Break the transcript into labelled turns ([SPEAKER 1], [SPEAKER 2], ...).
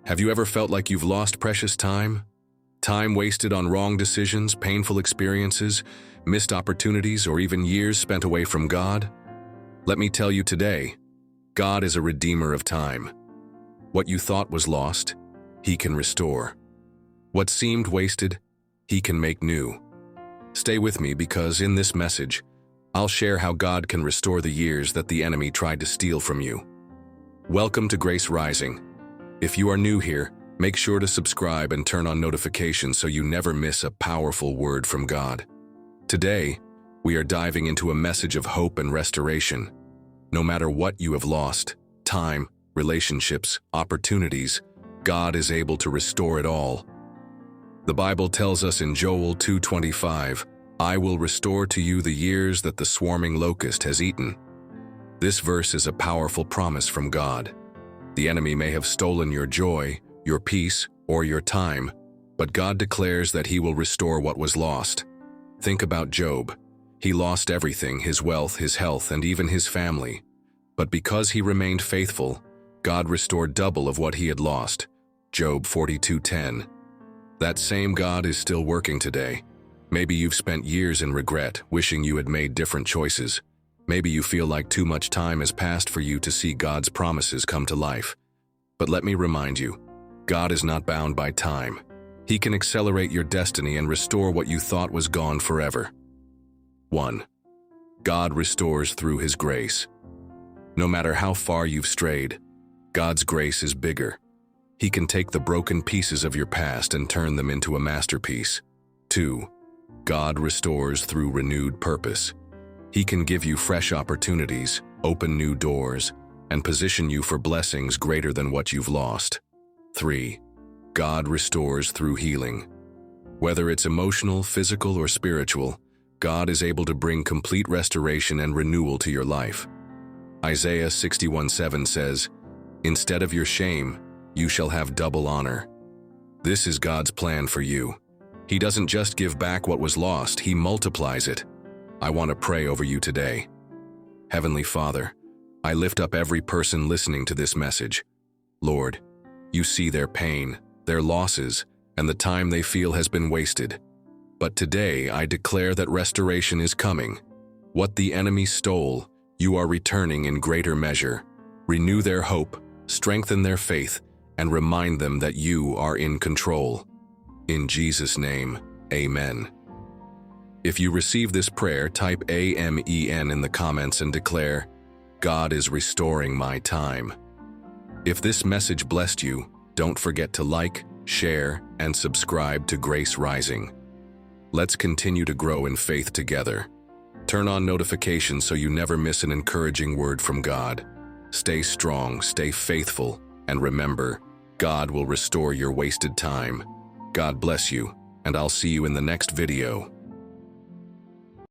[SPEAKER 1] Have you ever felt like you've lost precious time? Time wasted on wrong decisions, painful experiences, missed opportunities, or even years spent away from God? Let me tell you today, God is a redeemer of time. What you thought was lost, He can restore. What seemed wasted, He can make new. Stay with me because in this message, I'll share how God can restore the years that the enemy tried to steal from you. Welcome to Grace Rising. If you are new here, make sure to subscribe and turn on notifications so you never miss a powerful word from God. Today, we are diving into a message of hope and restoration. No matter what you have lost, time, relationships, opportunities, God is able to restore it all. The Bible tells us in Joel 2:25, "I will restore to you the years that the swarming locust has eaten." This verse is a powerful promise from God. The enemy may have stolen your joy, your peace, or your time, but God declares that He will restore what was lost. Think about Job. He lost everything, his wealth, his health, and even his family. But because he remained faithful, God restored double of what he had lost. Job 42:10. That same God is still working today. Maybe you've spent years in regret, wishing you had made different choices. Maybe you feel like too much time has passed for you to see God's promises come to life. But let me remind you, God is not bound by time. He can accelerate your destiny and restore what you thought was gone forever. 1. God restores through His grace. No matter how far you've strayed, God's grace is bigger. He can take the broken pieces of your past and turn them into a masterpiece. 2. God restores through renewed purpose. He can give you fresh opportunities, open new doors, and position you for blessings greater than what you've lost. 3. God restores through healing. Whether it's emotional, physical, or spiritual, God is able to bring complete restoration and renewal to your life. Isaiah 61:7 says, "Instead of your shame, you shall have double honor." This is God's plan for you. He doesn't just give back what was lost, He multiplies it. I want to pray over you today. Heavenly Father, I lift up every person listening to this message. Lord, You see their pain, their losses, and the time they feel has been wasted. But today I declare that restoration is coming. What the enemy stole, You are returning in greater measure. Renew their hope, strengthen their faith, and remind them that You are in control. In Jesus' name, Amen. If you receive this prayer, type AMEN in the comments and declare, "God is restoring my time." If this message blessed you, don't forget to like, share, and subscribe to Grace Rising. Let's continue to grow in faith together. Turn on notifications so you never miss an encouraging word from God. Stay strong, stay faithful, and remember, God will restore your wasted time. God bless you, and I'll see you in the next video.